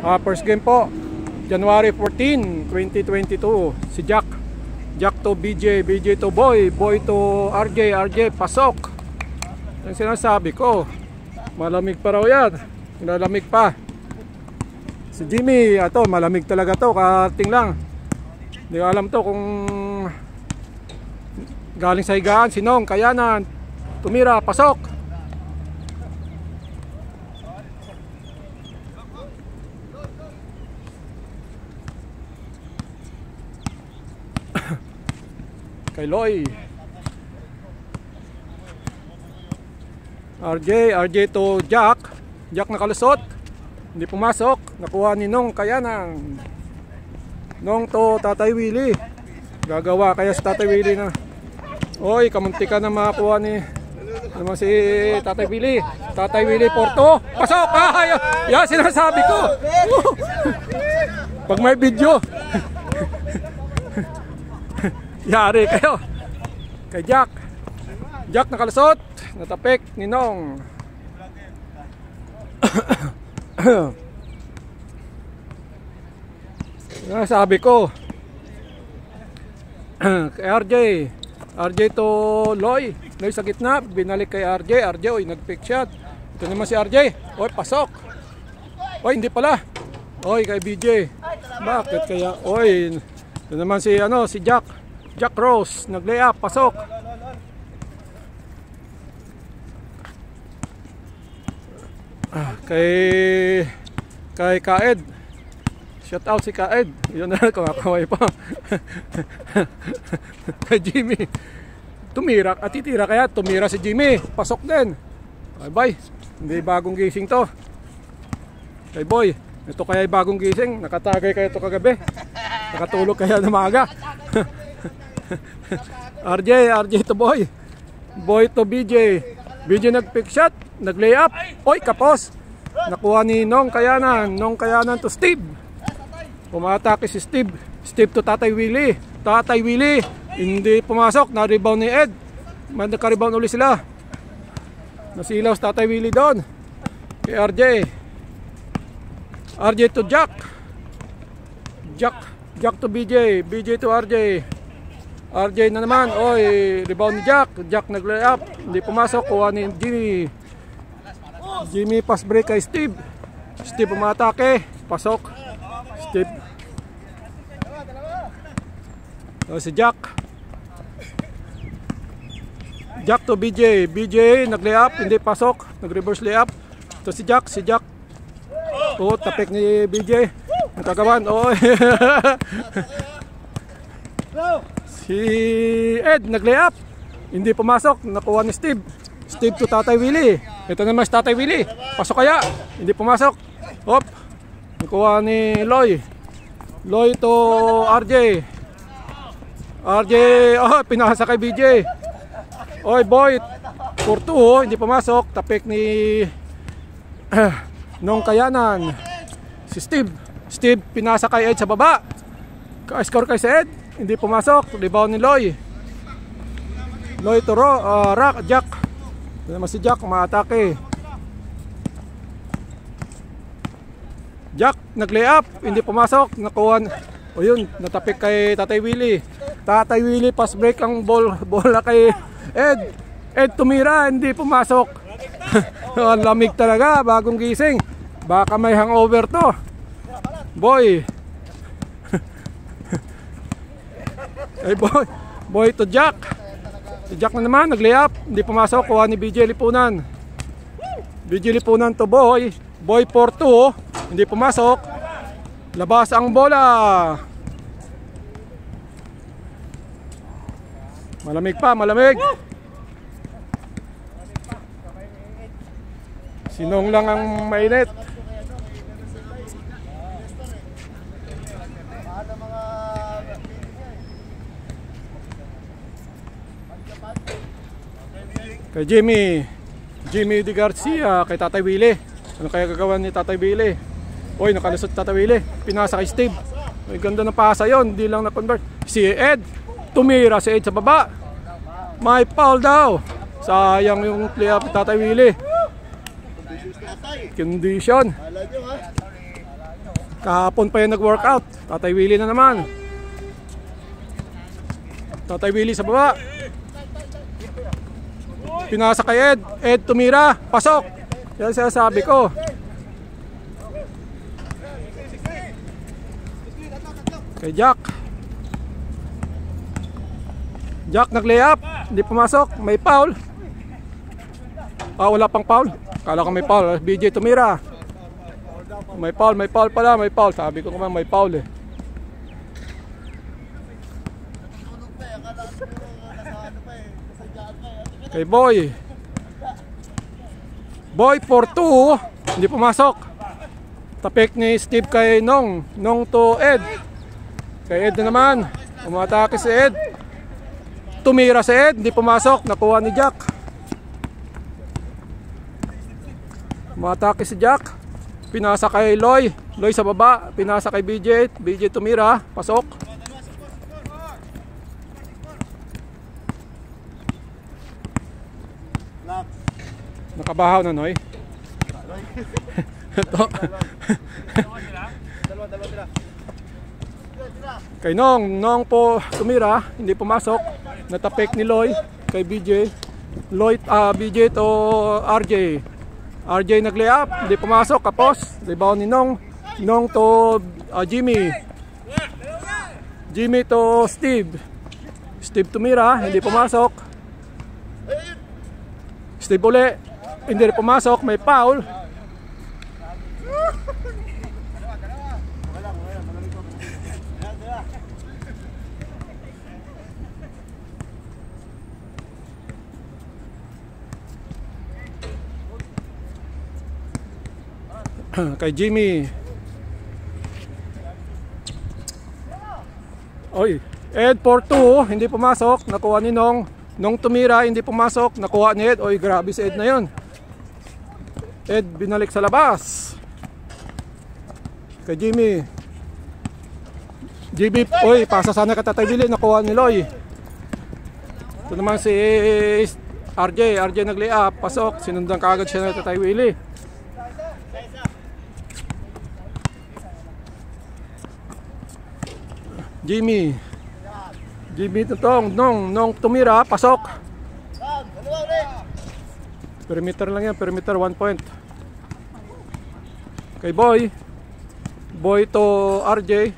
First game po, January 14, 2022. Si Jack to BJ, BJ to Boy, Boy to RJ, RJ pasok. Yung sinasabi ko, malamig pa raw yan. Malamig pa. Si Jimmy, ato, malamig talaga to, karating lang. Hindi ko alam to kung galing sa higaan. Sinong, Kayanan, tumira, pasok. Kay Loy, RJ to Jack, Jack nakalusot, hindi pumasok, nakuha ni Nong Kayanan. Nong to Tatay Willie, gagawa kaya sa Tatay Willie na. Oy, kamunti ka na makakuha ni naman si Tatay Willie. Tatay Willie Porto, pasok. Yan sinasabi ko. Pag may video yari kayo. Kay Jack, Jack nakalusot, natapik ni Nong. Sabi ko kay RJ to Loy sa gitna, binalik kay RJ, oy nag-pick shot. Ito naman si RJ, oy pasok. Oy hindi pala. Oy kay BJ. Bakit kaya? Oy ito naman si si Jack Rose, nag-lay up, pasok. Kay Kaed. Shout out si Kaed. Yun na, kumakaway pa. Kay Jimmy. Tumira, at titira kaya, tumira si Jimmy. Pasok din. Bye. Hindi bagong gising to. Kay Boy, ito kaya bagong gising. Nakatagay kaya ito kagabi. Nakatulog kaya na maaga. RJ to Boy, Boy to BJ, BJ nag-pick shot, nag-lay up, oy kapos, nakuha ni Nong Kayanan to Steve, pumatake si Steve to Tatay Willie, hindi pumasok, na-rebound ni Ed, nagka-rebound ulit sila, nasilaw si Tatay Willie doon, kay RJ to Jack to BJ to RJ na naman, oy, rebound ni Jack nag-lay up, hindi pumasok, kuha ni Jimmy pass break kay Steve umatake, pasok, Steve. Si Jack to BJ nag-lay up, hindi pasok, nag-reverse lay up. Ito si Jack, tapik ni BJ, nagkagawan, oy. Si Ed nag-lay up, hindi pumasok, nakuha ni Steve to Tatay Willie. Ito naman si Tatay Willie, pasok kaya, hindi pumasok. Hop, nakuha ni Loy to RJ, pinasa kay BJ. Oy Boy, Porto, hindi pumasok, tapik ni Nong Kayanan. Si Steve pinasa kay Ed sa baba, ka-score kay si Ed, hindi pumasok, rebound ni Loy to Jack. Naman si Jack, umatake. Jack nag-lay up, hindi pumasok, nakuha. O yun, natapik kay Tatay Willie. Pass break ang bola kay Ed tumira, hindi pumasok. Ang lamig talaga, bagong gising. Baka may hangover to. Boy. Ay boy to Jack. Si Jack na naman, nag-lay up, hindi pumasok, kuha ni BJ Lipunan to Boy Porto, hindi pumasok, labas ang bola. Malamig. Sinong lang ang mainit. Kay Jimmy Di Garcia, kay Tatay Willie. Ano kaya gagawin ni Tatay Willie? Oy, nakalusot Tatay Willie, pinasa kay Steve. May ganda ng pasa yon, hindi lang na-convert. Si Ed, tumira si Ed sa baba. May foul daw. Sayang yung play up Tatay Willie. Condition. Kahapon pa yung nag-workout. Tatay Willie na naman. Tatay Willie sa baba. Pinasa kay Ed. Ed tumira. Pasok. Yan sinasabi ko. Kay Jack. Jack nag-layup. Hindi pumasok. May foul. Wala pang foul. Kala ko may foul. BJ tumira. May foul pala. May foul. Sabi ko naman may foul eh. Kay Boy. Boy for 2. Hindi pumasok. Tapik ni Steve kay Nong. Nong to Ed. Kay Ed na naman. Umatake si Ed. Tumira si Ed. Hindi pumasok. Nakuha ni Jack. Umatake si Jack. Pinasa kay Loy. Loy sa baba. Pinasa kay BJ. BJ tumira. Pasok. Nakabahaw na, Noy. Kay Nong po tumira, hindi pumasok. Natapik ni Loy kay BJ. BJ to RJ. RJ nag-layup, hindi pumasok. Kapos, rebound ni Nong. Nong to Jimmy. Jimmy to Steve. Steve tumira, hindi pumasok. Steve uli. Hindi rin pumasok, may foul. Kay Jimmy. Oy, Ed for 2, hindi pumasok, nakuha ni Nong. Nong tumira, hindi pumasok, nakuha ni Ed. Oy, grabe si Ed na yun. Ed binalik sa labas. Kay Jimmy. Jimmy, oy, pasa sana ka Tatay Willie, nakuha ni Loy. Ito naman si RJ. RJ nag-layup, pasok. Sinundan kaagad siya ng Tatay Willie. Jimmy. Jimmy tutong. Nong tumira, pasok. Perimeter lang yan, perimeter 1 point. Kay Boy. Boy to RJ.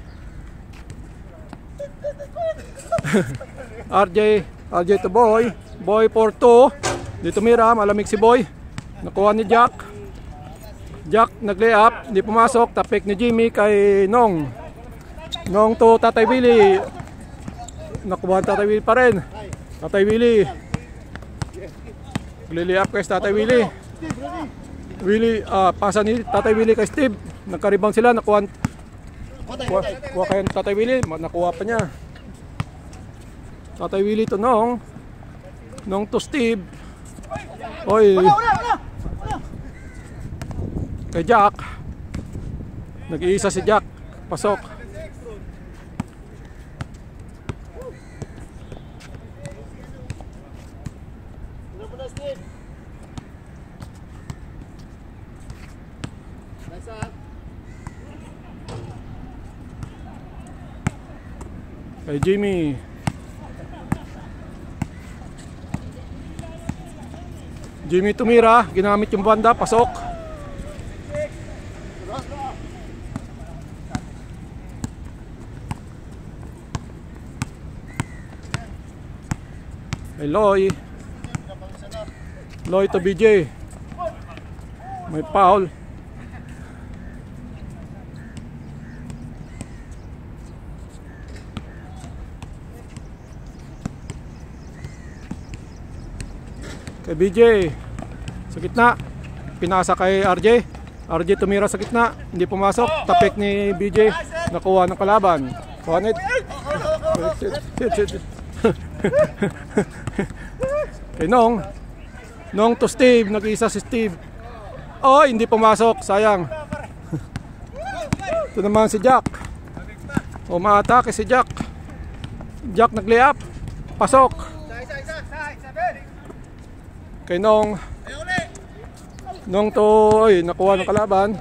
RJ to Boy. Boy for 2. Dito mira, malamig si Boy. Nakuha ni Jack. Jack nag-layup, hindi pumasok. Tapik ni Jimmy kay Nong. Nong to Tatay Willie. Nakuha Tatay Willie pa rin. Tatay Willie. Nag-layup kay Tatay Willie. Pasa ni Tatay Willie kay Steve. Nagkaribang sila, nakuha kay Tatay Willie, nakuha pa niya. Tatay Willie to Nong. Nong to Steve. Oy. Kay Jack. Nag-iisa si Jack. Pasok. Kay Jimmy. Jimmy tumira, ginamit yung banda, pasok. Kay Loy. Loy to BJ. May foul. Kay BJ sa gitna, pinasa kay RJ. RJ tumira sa gitna, hindi pumasok. Tapik ni BJ, nakuha ng kalaban. Kuhanit. Kay Nong. Nong to Steve, nag-iisa si Steve. Oh, hindi pumasok, sayang. Ito naman si Jack. Umaatake si Jack. Jack nag-layup, pasok. Kay Nong. Nong to, nakuha ng kalaban.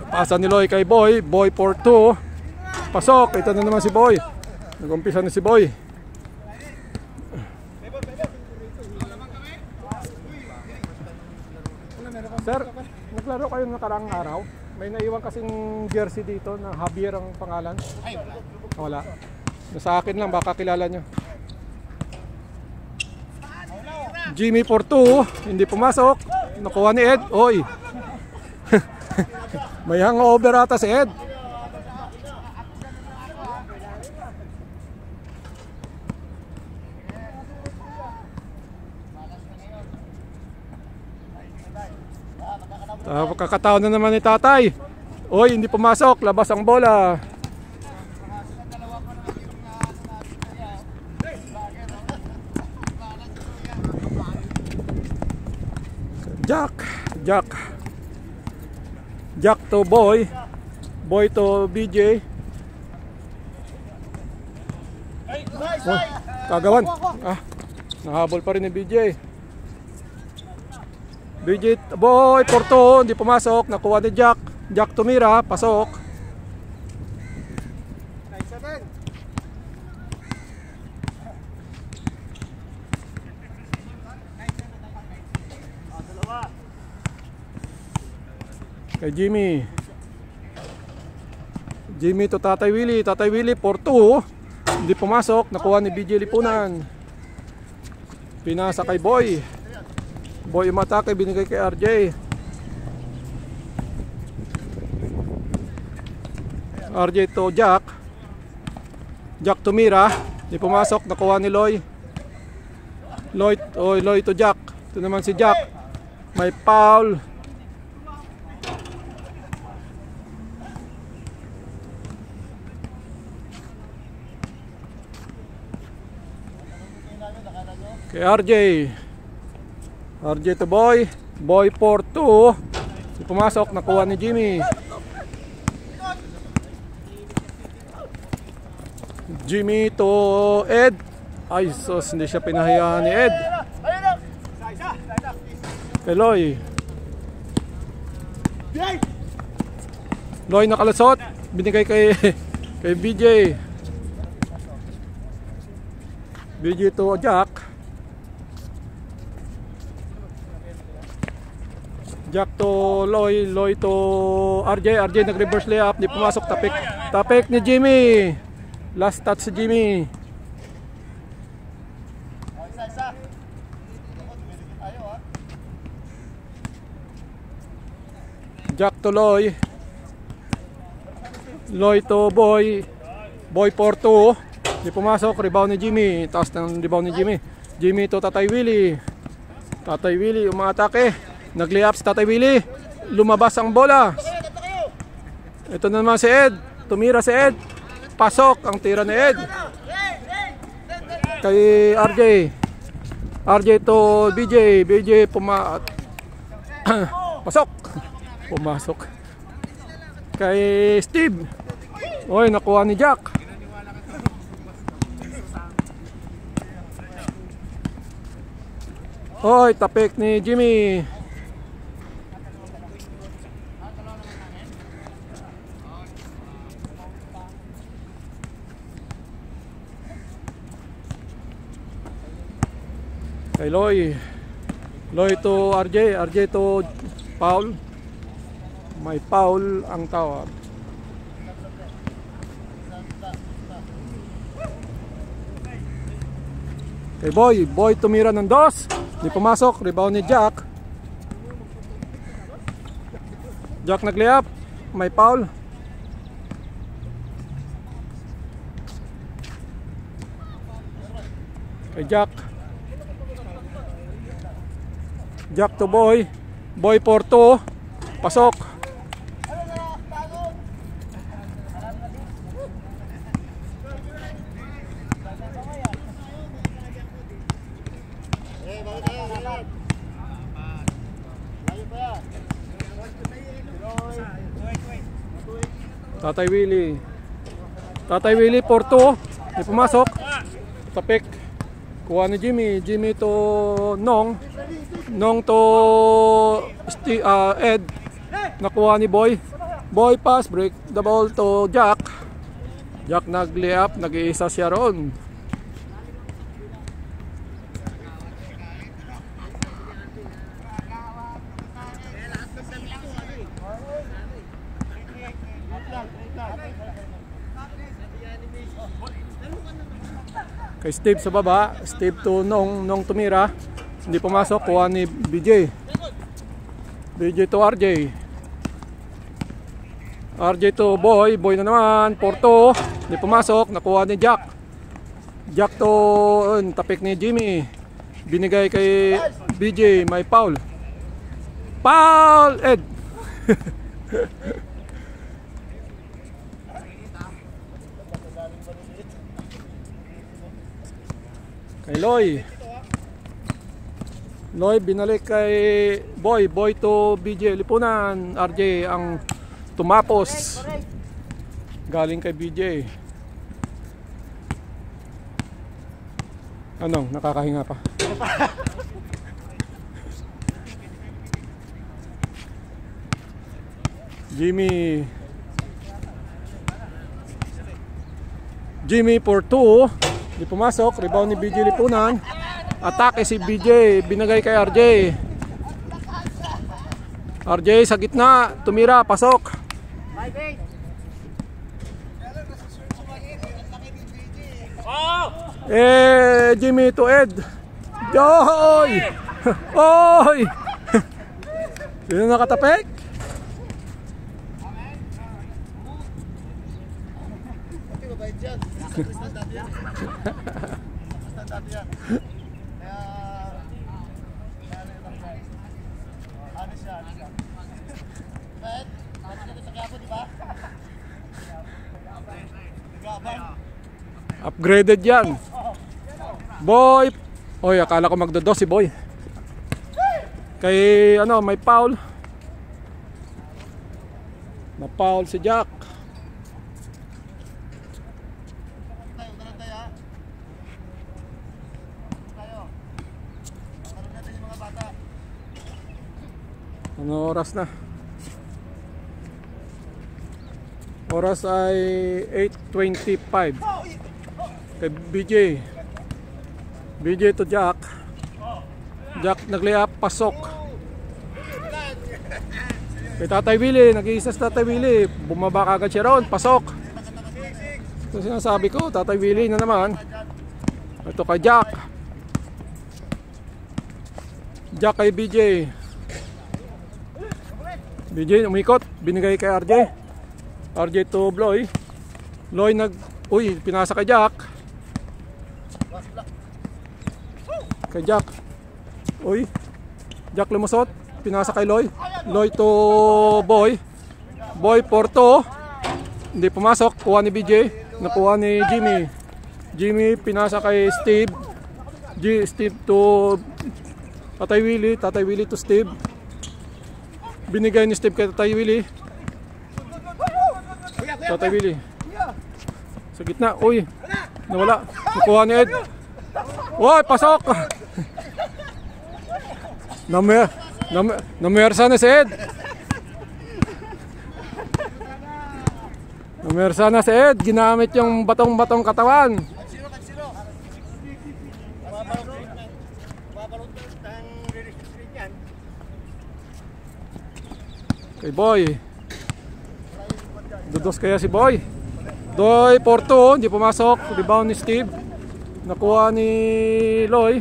Pasa ni Loy kay Boy. Boy for 2. Pasok. Ito na naman si Boy. Nag-umpisa na si Boy. Sir, naglaro kayo nakarang araw? May naiwan kasing jersey dito na Javier ang pangalan. Ay, wala. Wala. Sa akin lang, baka kilala nyo. Jimmy for 2. Hindi pumasok. Nakuha ni Ed. Oy. May hangover ata si Ed. Kakataon na naman ni tatay. Oy, hindi pumasok. Labas ang bola. Jack to Boy. Boy to BJ. Oh, kagawan. Nahabol pa rin ni BJ. BJ, Boy, Porto, hindi pumasok. Nakuha ni Jack. Jack tumira, pasok. Kay Jimmy. Jimmy to Tatay Willie. Tatay Willie, Porto. Hindi pumasok. Nakuha ni BJ Lipunan. Pinasa kay Boy. Boy umatake, binigay kay RJ. RJ to Jack. Jack tumira. Hindi pumasok, nakuha ni Loy. Loy to Jack. Ito naman si Jack. May foul. Kay RJ. RJ to Boy. Boy for 2. Pumasok, nakuha ni Jimmy. Jimmy to Ed. Ay sus, hindi siya pinahayaan ni Ed. Kay Loy. Loy nakalusot. Binigay kay BJ. BJ to Jack. Jack to Loy, Loy to RJ. RJ nag-reverse layup, di pumasok. Tapik ni Jimmy. Last touch si Jimmy. Jack to Loy. Loy to Boy. Boy for 2. Di pumasok. Rebound ni Jimmy. Taas ng rebound ni Jimmy. Jimmy to Tatay Willie. Tatay Willie umatake. Nag-layup si Tatay Willie. Lumabas ang bola. Ito na naman si Ed. Tumira si Ed. Pasok ang tira ni Ed. Kay RJ. RJ to BJ. BJ pasok. Pumasok. Kay Steve. Oy, nakuha ni Jack. Oy, tapik ni Jimmy. Kay Loy. Loy to RJ. RJ to Paul. May Paul ang tawag. Kay Boy. Boy tumira ng 2. Di pumasok. Rebound ni Jack. Jack nag-layup. May Paul. Kay Jack. Jack to Boy. Boy for 2. Pasok. Tatay Willie. Tatay Willie for 2. Di pumasok. Tapik. Kuha ni Jimmy. Jimmy to Nong. Nong to Ed. Nakuha ni Boy. Boy pass break the ball to Jack. Jack nag-layup, nag-iisa siya ron. Kay Steve sa baba, Steve to nung tumira, hindi pumasok, kuha ni BJ. BJ to RJ. RJ to Boy, Boy na naman, Porto, hindi pumasok, nakuha ni Jack. Jack to tapik ni Jimmy. Binigay kay BJ, may foul. Foul, Ed. Kay Loy. Loy binalik kay Boy. Boy to BJ. Lipunan. RJ ang tumapos. Galing kay BJ. Anong? Nakakahinga pa. Jimmy. Jimmy for 2. Di pumasok, rebound ni BJ Lipunan. Atake si BJ, binagay kay RJ. RJ sa gitna, tumira, pasok. Jimmy to Ed. Joy! Oy! Sino nakatapik? Upgraded yan. Boy. Oy, akala ko magdodo si Boy. Kay ano, may foul. Na-foul si Jack. Ano oras na? Oras ay 8:25. Kay BJ. BJ to Jack. Jack nag-layup, pasok. Kay Tatay Willie, nag-iisa sa Tatay Willie. Bumaba kagad siya ron, pasok. Ito sinasabi ko, Tatay Willie na naman. Ito kay Jack. Jack kay BJ. BJ umikot, binigay kay RJ. RJ to Loy. Loy uy, pinasa kay Jack. Kay Jack. Uy. Jack lumusot, pinasa kay Loy. Loy to Boy. Boy Porto. Hindi pumasok, kuha ni BJ. Nakuha ni Jimmy. Jimmy pinasa kay Steve. Steve to Tatay Willie. Tatay Willie to Steve. Binigay ni Steve kay Tatay Willie. Tatay Willie. Sa gitna. Uy. Nawala. Nakuha ni Ed. Uy, pasok. Namersa na si Ed. Namersa na si Ed. Ginamit yung batong-batong katawan. Kay Boy. Dudos kaya si Boy. Doy Porto, hindi pumasok. Rebound ni Steve. Nakuha ni Loy.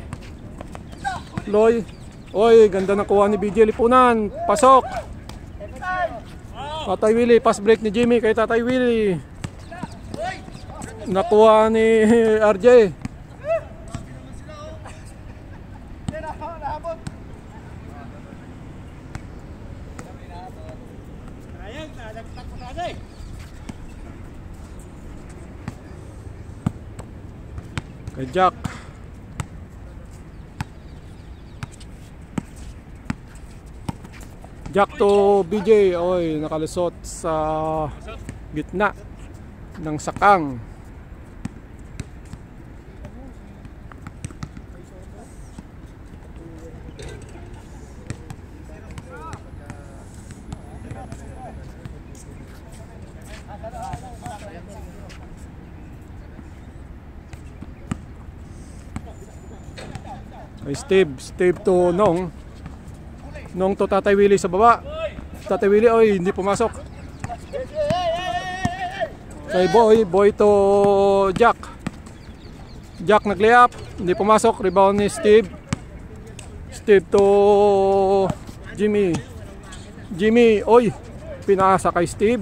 Loy. Oy, ganda nakuha ni BJ Lipunan. Pasok. Tatay Willie, pass break ni Jimmy kay Tatay Willie. Nakuha ni RJ. Kay Jack. Jack to BJ. Oy, nakalusot sa gitna ng sakang. Kay Steve to Nong. Nong to Tatay Willie sa baba. Tatay Willie, oy, hindi pumasok. Kay Boy to Jack. Jack nag-layup, hindi pumasok. Rebound ni Steve. Steve to Jimmy, oy, pinasa kay Steve.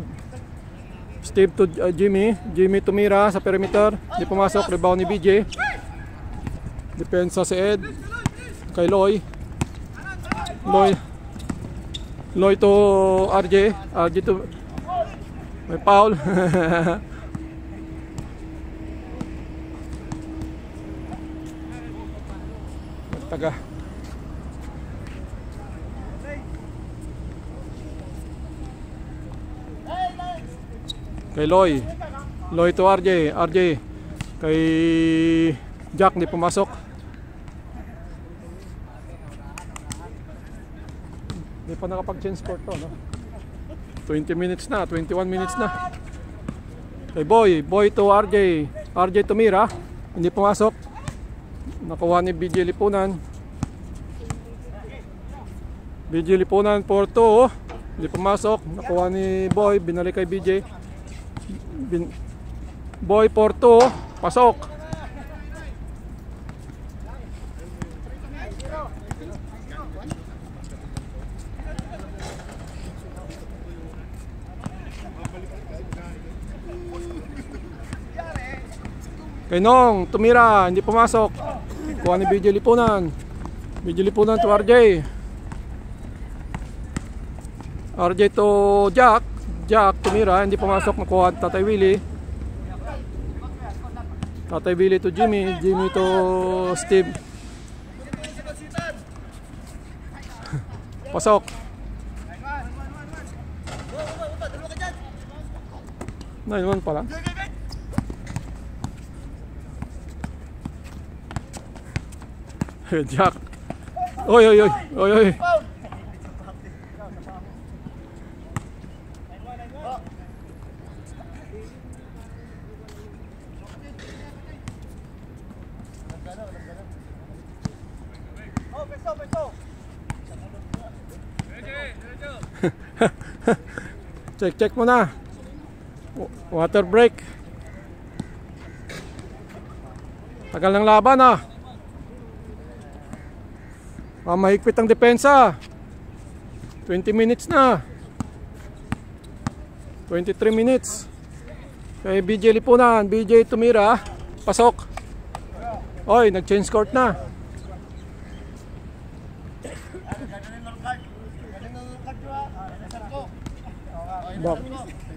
Steve to Jimmy tumira sa perimeter, hindi pumasok. Rebound ni BJ. Depensa si Ed. Kay Loy to RJ to may foul. Taga kay Loy to RJ kay Jack, hindi pumasok. Hindi pa nakapag-change court to, no? 20 minutes na, 21 minutes na. Kay Boy to RJ tumira, hindi pumasok. Nakuha ni BJ Lipunan. BJ Lipunan 4-2, hindi pumasok. Nakuha ni Boy, binalik kay BJ. Boy 4-2, pasok. Kay Nong tumira, hindi pumasok. Kuha ni BJ Lipunan to RJ to Jack tumira, hindi pumasok. Nakuha Tatay Willie to Jimmy to Steve. Pasok. 9-1 pala. Jack. Oy. Check mo na. Water break. Tagal ng laban ah. Mahigpit ang depensa. 20 minutes na. 23 minutes. Kay BJ Lipunan, BJ tumira, pasok. Oy, nag-change court na.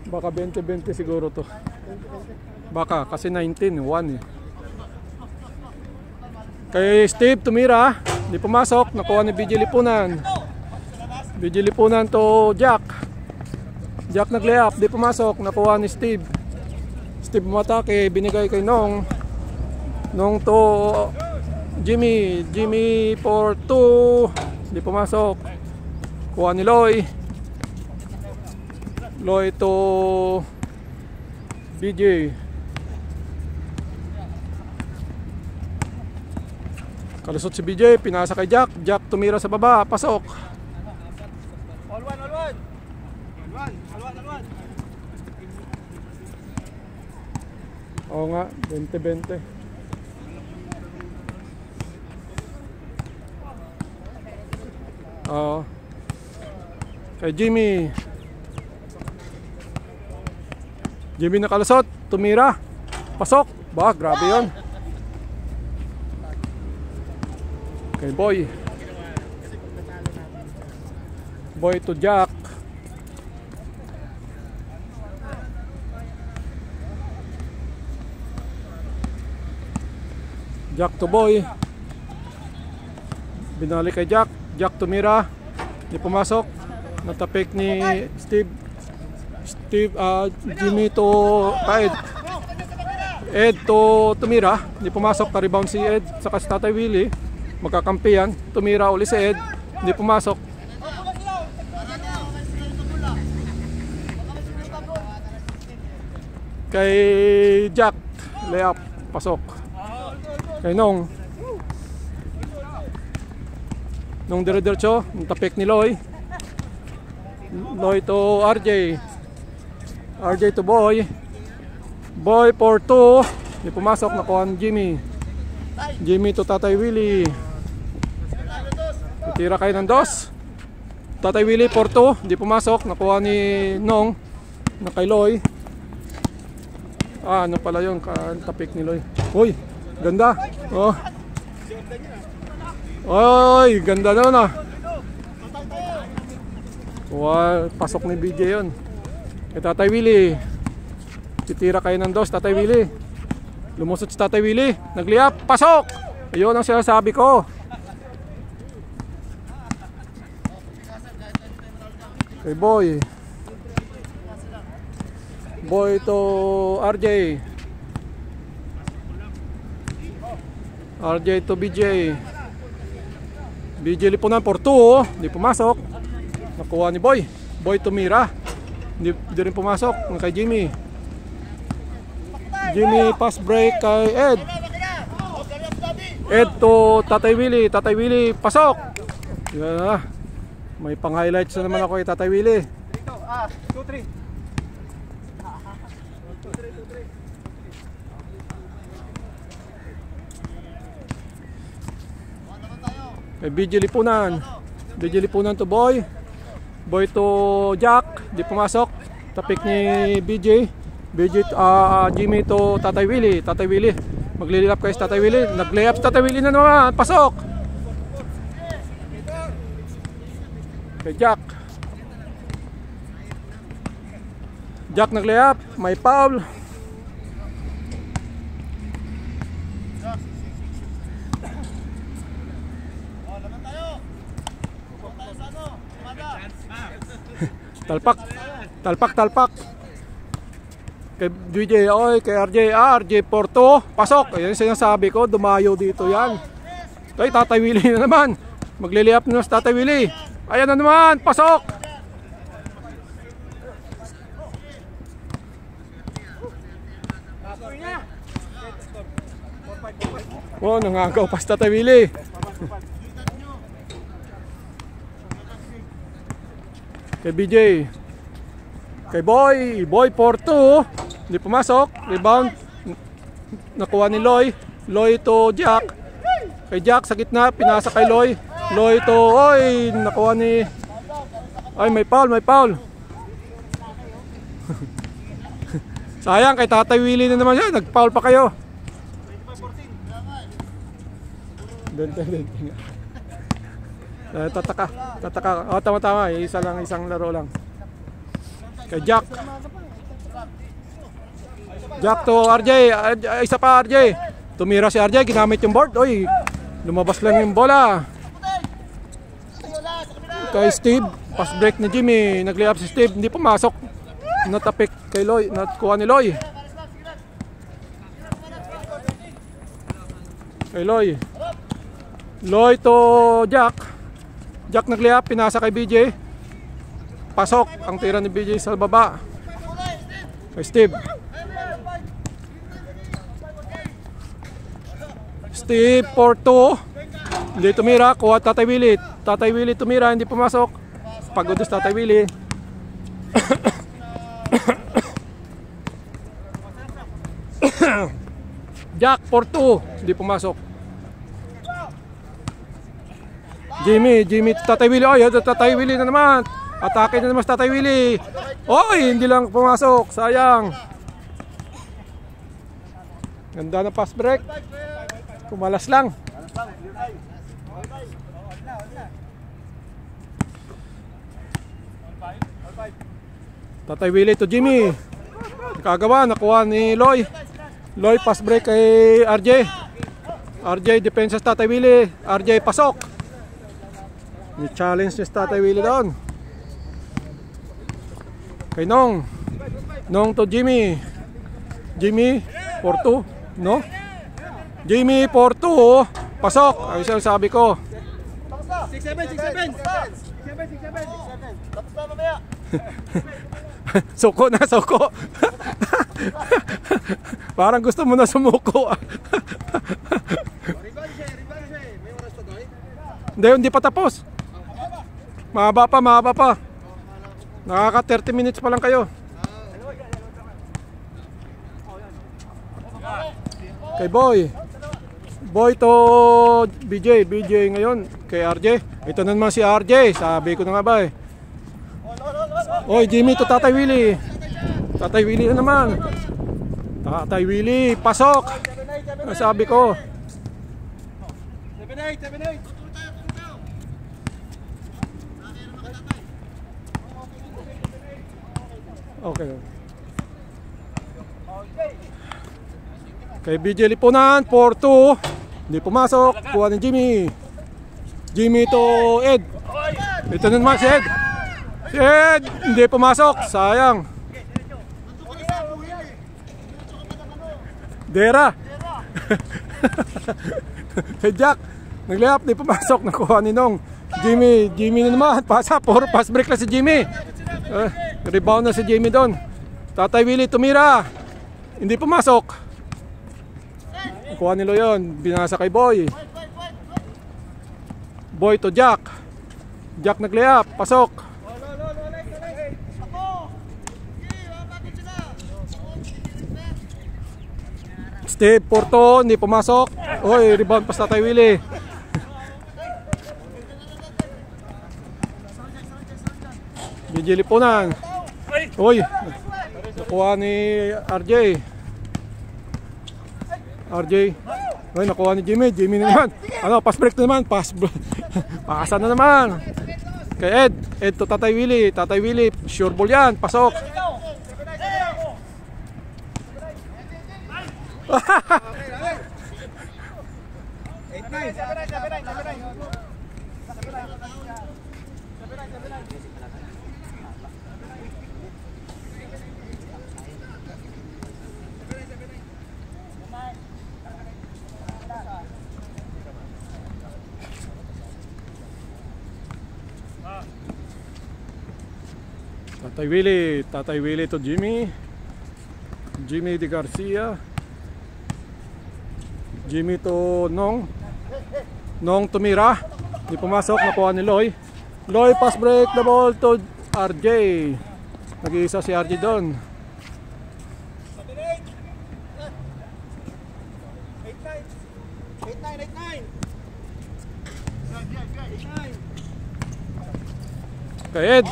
Baka 20-20 siguro to. Baka kasi 19-1 eh. Kay Steve tumira, hindi pumasok. Nakuha ni BJ Lipunan. BJ Lipunan to Jack nag-layup, hindi pumasok. Nakuha ni Steve umatake, binigay kay Nong to Jimmy for 2, hindi pumasok. Kuha ni Loy to BJ. Kalusot si BJ, pinasa kay Jack tumira sa baba, pasok. All one. Oo nga, 20-20. Oo. Kay Jimmy nakalusot, tumira, pasok. Bah, grabe yun. Kay Boy to Jack. Jack to Boy. Binalik kay Jack tumira, hindi pumasok. Natapik ni Jimmy to Ed to tumira, hindi pumasok. Ka-rebound si Ed saka si Tatay Willie. Magkakampiyan, tumira uli si Ed, hindi pumasok. Kay Jack, layup, pasok. Kay Nong Nung dire-diretso, yung tapik ni Loy. Loy to RJ. RJ to Boy. Boy for 2. Hindi pumasok, nakuha ni Jimmy. Jimmy to Tatay Willie. Tira kayo ng dos. Tatay Willie for 2. Hindi pumasok, nakuha ni Nong. Na kay Loy. Ano pala yun, tapik ni Loy. Uy, ganda. Oh. Oy, ganda naman ah. Wow, pasok ni BJ yun. Kay Tatay Willie. Titira kayo ng dos, Tatay Willie. Lumusot si Tatay Willie. Nagliap, pasok! Ayun ang sinasabi ko. Kay Boy. Boy to RJ. RJ to BJ. BJ lipunan for 2 oh. Hindi pumasok. Nakuha ni Boy. Boy to Mira. Hindi rin pumasok. Kay Jimmy. Jimmy pass break kay Ed. Ed to Tatay Willie. Tatay Willie pasok. Yan na. May pang highlights na naman ako kay Tatay Willie. 2-3. Kay BJ lipunan. BJ lipunan to Boy. Boy to Jack. Di pumasok. Tapik ni BJ. BJ Jimmy to Tatay Willie. Tatay Willie. Maglililap kayo sa Tatay Willie. Nag-layup sa Tatay Willie na naman. Pasok. Kay Jack. Jack nag-layup. May foul. Talpak. Talpak, talpak. Kay DJ, oy, kay RJ. RJ Porto. Pasok. Ayan yung sinasabi ko. Dumayo dito yan. Kay Tatay Willie na naman. Magliliap na sa Tatay Willie. Ayan na naman. Pasok. Oh, nangagaw pa sa Tatay Willie. Kay BJ. Kay Boy. Boy for 2. Hindi pumasok. Rebound. Nakuha ni Loy. Loy to Jack. Kay Jack sa gitna. Pinasa kay Loy. Loy to. Oy. Nakuha ni. Ay, may foul. May foul. Sayang. Kay Tatay Willie na naman yan. Nag-foul pa kayo. 20. Tataka. Oh, tama. Isang laro lang. Kay Jack. Jack to RJ. Isa pa RJ. Tumira si RJ. Ginamit yung board. Oy, lumabas lang yung bola. Kay Steve. Pass break ni Jimmy. Nag-layup si Steve. Hindi pumasok. Natapik kay Loy. Natkuha ni Loy. Kay Loy. Loy to Jack. Jack nag-layup, pinasa kay BJ. Pasok ang tira ni BJ sa baba. Kay Steve. Steve for 2. Hindi tumira, kuha Tatay Willie. Tatay Willie tumira, hindi pumasok. Pagod sa Tatay Willie. Jack for 2. Hindi pumasok. Jimmy Tatay Willie. Ay, Tatay Willie na naman. Atake na naman sa Tatay Willie. Oy, hindi lang pumasok. Sayang. Ganda na pass break. Kumalas lang. Tatay Willie to Jimmy. Kagawa, nakuha ni Loy. Loy pass break kay RJ. RJ defense sa Tatay Willie. RJ pasok. Ni-challenge niya sa Tatay Willie doon. Kay Nong. Nong to Jimmy. Jimmy for 2. No? Jimmy for 2. Pasok. Ayun siya sabi ko. 6-7. Tapos na mamaya. Suko na, suko. Parang gusto mo na sumuko. Rebound siya. May oras pa doon. Hindi pa tapos. Mahaba pa, mahaba pa. Nakaka 30 minutes pa lang kayo. Kay Boy. Boy to BJ ngayon kay RJ. Ito na naman si RJ. Sabi ko na nga ba eh. Oy, Jimmy to Tatay Willie. Tatay Willie na naman. Tatay Willie, pasok. Sabi ko. 7-8. Okay. Kay BJ Lipunan, 4-2. Hindi pumasok. Kuha ni Jimmy. Jimmy to Ed. Ito na naman si Ed. Si Ed, hindi pumasok. Sayang. Dera. Kay Jack. Nag-layup, hindi pumasok. Nakuha ni Nong. Jimmy na naman. Pasa, puro pass break lang si Jimmy. Rebound na si Jimmy doon. Tatay Willie tumira. Hindi pumasok. Kuha nilo yun. Binasa kay Boy. Boy to Jack. Jack nag-layup. Pasok. Steve Porto. Hindi pumasok. Oy, rebound pas Tatay Willie. BJ Lipunan. Oy, nakuha ni RJ. Oy, nakuha ni Jimmy. Jimmy na naman. Ano, pass break na naman. Pakasan na naman. Kay Ed to Tatay Willie. Tatay Willie, sure ball yan. Pasok. Tatay Willie to Jimmy De Garcia. Jimmy to Nong tumira. Hindi pumasok, nakuha ni Loy. Loy pass break the ball to RJ. Nag-iisa si RJ doon. 8-9. Kay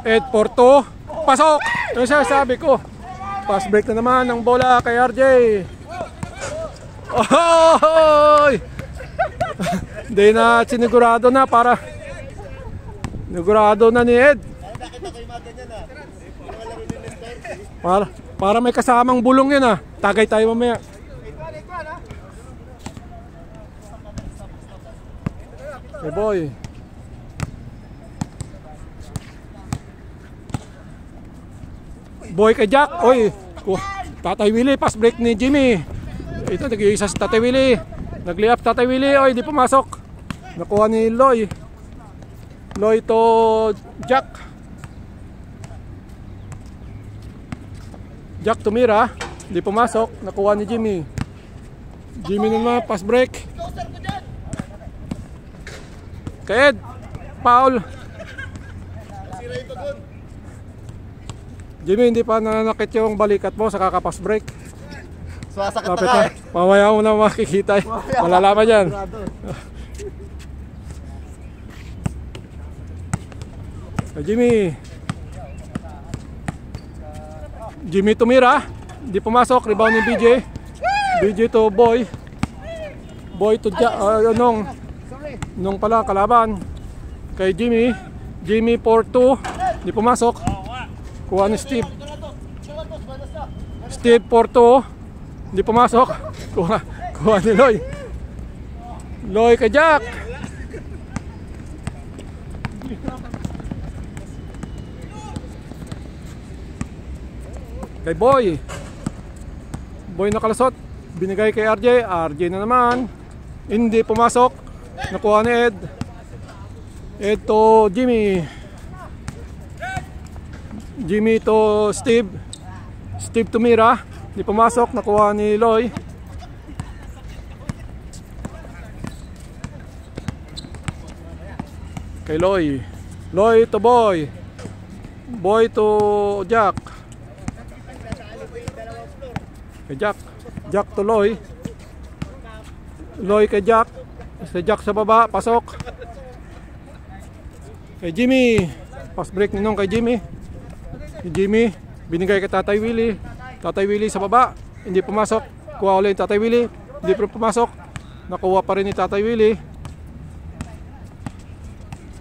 Ed Porto. Pasok. Yung sabi ko. Pass break na naman ng bola kay RJ. Oh! Hindi na sinigurado na para. Sinigurado na ni Ed. Para may kasamang bulong yun ah. Tagay tayo mamaya. Hey boy. Boy kay Jack. Oy. Tatay Willie, pass break ni Jimmy. Ito nag-iisa si Tatay Willie. Nag-layup Tatay Willie. Oy, di pumasok. Nakuha ni Loy. Loy to Jack. Jack tumira. Di pumasok. Nakuha ni Jimmy. Jimmy naman, pass break. Kay Ed. Foul. Jimmy, hindi pa nananakit yung balikat mo sa kakapas break. Sumasakit na ka eh. Mamaya mo na makikita. Malalaman yan. Jimmy tumira. Hindi pumasok. Rebound ni BJ. BJ to Boy. Boy to Nong pala kalaban. Kay Jimmy 4-2. Hindi pumasok. Kuha ni Steve 4-2. Hindi pumasok. Kuha ni Loy kay Jack. Kay Boy nakalasot. Binigay kay RJ na naman. Hindi pumasok. Nakuha ni Ed to Jimmy to Steve tumira. Hindi pumasok. Nakuha ni Loy. Kay Loy. Loy to Boy. Boy to Jack. Kay Jack. Jack to Loy. Loy kay Jack. Si Jack sa baba. Pasok. Kay Jimmy. Pass break ni Nong kay Jimmy. Si Jimmy. Binigay kay Tatay Willie. Tatay Willie sa baba. Hindi pumasok. Kuha ulit Tatay Willie. Hindi pa pumasok. Nakuha pa rin ni Tatay Willie.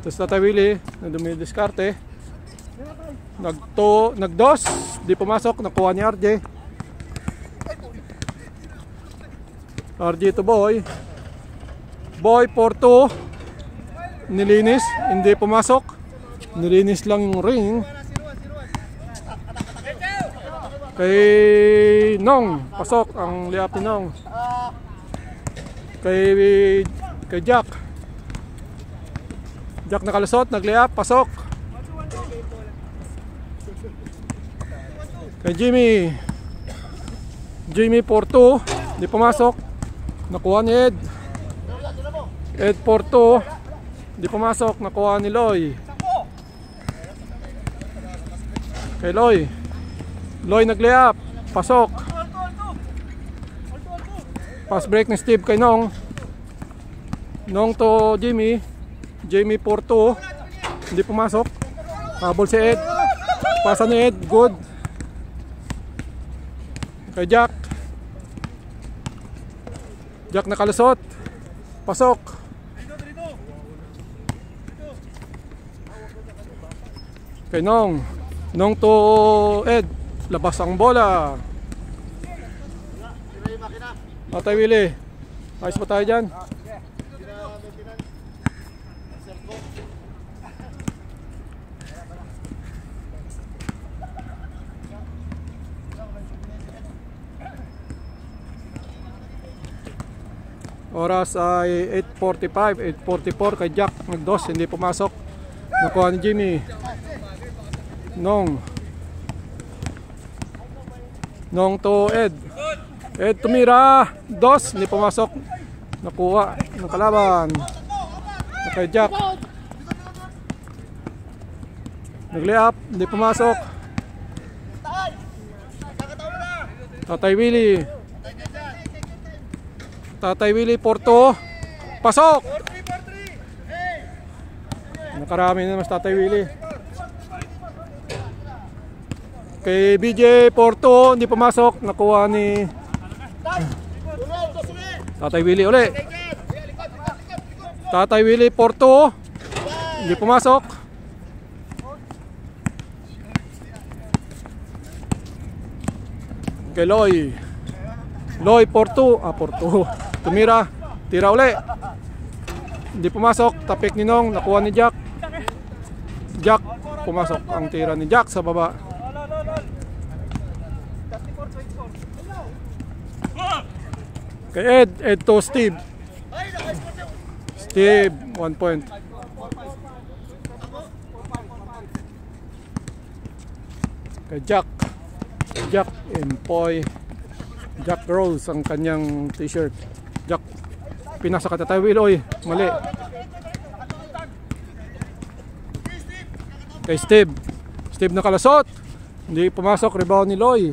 Tapos Tatay Willie na dumidiskarte. Nagdos. Hindi pumasok. Nakuha ni RJ. RJ to Boy. Boy 4-2. Nilinis. Hindi pumasok. Nilinis lang yung ring. Kay Nong. Pasok ang layup ni Nong. Kay Jack. Jack nakalusot. Nag-layup. Pasok. Kay Jimmy. Jimmy 4-2. Hindi pumasok. Nakuha ni Ed. Ed 4-2. Hindi pumasok. Nakuha ni Loy. Kay Loy. Loy nag-layup. Pasok. Pass break ni Steve kay Nong. Nong to Jimmy. Jimmy 4-2. Hindi pumasok. Habol si Ed. Pasa ni Ed. Good. Kay Jack. Jack nakalusot. Pasok. Kay Nong. Nong to Ed. Labas ang bola. Tatay Willie. Ayos pa tayo dyan. Oras ay 8:45, 8:44 kay Jack. Nagdos, hindi pumasok. Nakuha ni Jimmy. Nong to Ed. Ed tumira. Dos, hindi pumasok. Nakuha ng kalaban. Kay Jack. Nag-layup, hindi pumasok. Tatay Willie. Tatay Willie 4-2. Pasok. Nakarami na mas Tatay Willie. Kay BJ 4-2, hindi pumasok. Nakuha ni Tatay Willie uli. Tatay Willie 4-2, hindi pumasok. Kay Loy. Loy 4-2, 4-2. Tumira, tira uli. Hindi pumasok. Tapik ni Nong, nakuha ni Jack. Jack, pumasok ang tira ni Jack sa baba. Kay Ed to Steve. Steve, 1 point. Kay Jack. Jack Empoy. Jack Rose ang kanyang t-shirt. Jack, pinasa ka Tatay Willie. Mali. Kay Steve. Steve nakalasot. Hindi pumasok. Rebound ni Loy.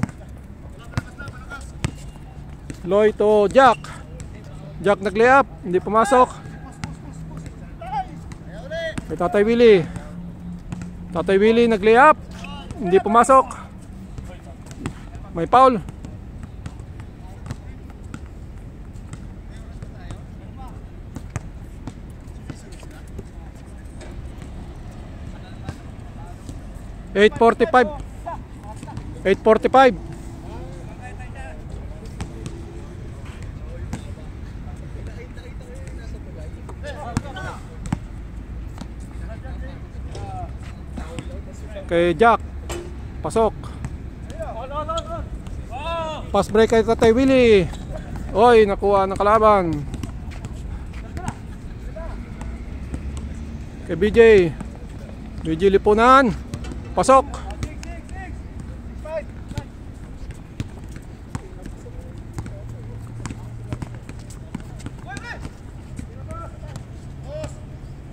Loy to Jack. Jack nag-layup. Hindi pumasok. Kay Tatay Willie. Tatay Willie nag-layup. Hindi pumasok. May foul. (8:45) 8:45. Kay Jack. Pasok. Pass break kay Tatay Willie. Oy, nakuha ng kalaban. Kay BJ. BJ lipunan. Pasok.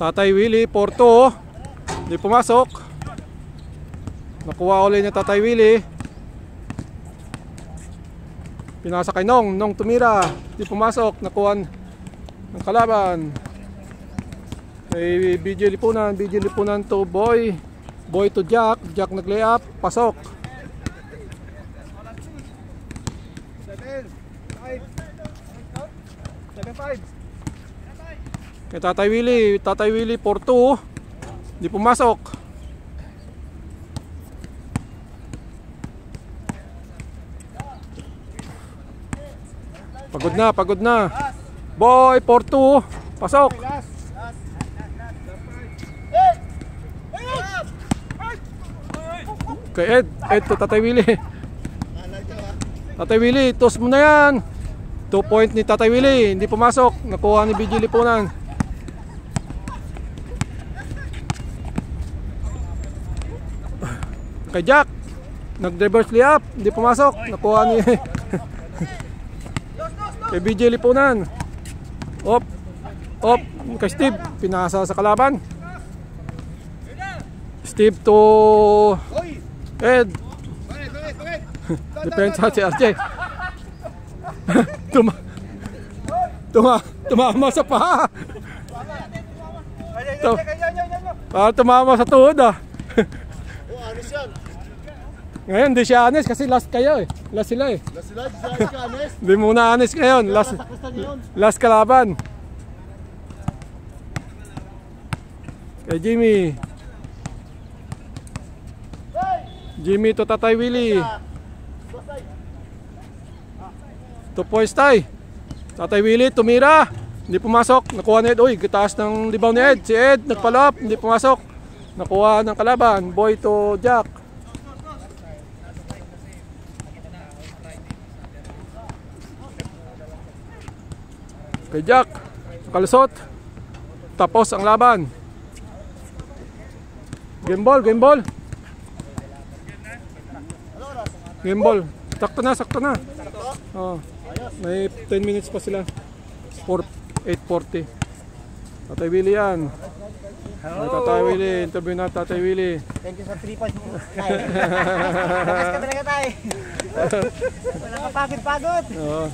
Tatay Willie, 4-2. Hindi pumasok. Nakuha ulit ni Tatay Willie. Pinasa kay Nong. Nong tumira. Hindi pumasok. Nakuha ng kalaban. Kay BJ Lipunan. BJ Lipunan to Boy. Boy to Jack. Jack nag-lay up. Pasok. 7-5. Kay Tatay Willie. Tatay Willie 4-2. Hindi pumasok. Pagod na, pagod na. Boy, 4-2. Pasok. Kay Ed. Ed to Tatay Willie. Tatay Willie, toss mo na yan. 2 point ni Tatay Willie. Hindi pumasok. Nakuha ni BJ Lipunan. Kay Jack. Nag-reverse layup. Hindi pumasok. Nakuha ni kay BJ Lipunan. Op. Op. Kay Steve. Pinasa sa kalaban. Steve to Ed. Depensa si RJ. Tumama sa paha. Tumama sa tuhod ah. Anis yan. Ngayon di siya anis kasi last kayo eh. Last sila eh. Last sila, di ka anis. Di muna anis ngayon. Last kalaban. Kay Jimmy. Jimmy to Tatay Willie. 2 points tay. Tatay Willie tumira. Hindi pumasok. Nakuha ni Ed. Uy, gitaas ng rebound ni Ed. Si Ed nagpalop. Hindi pumasok. Nakuha ng kalaban. Boy to Jack. Kay Jack. Kalusot. Tapos ang laban. Game ball, game ball. Game ball. Sakto na, sakto na. Oh. May 10 minutes pa sila. 8:40. Tatay Willie yan. Tatay Willie, interview na Tatay Willie. Thank you sa 3 points mo. Tapos ka talaga tayo. Wala ka pagod-pagod. Oo.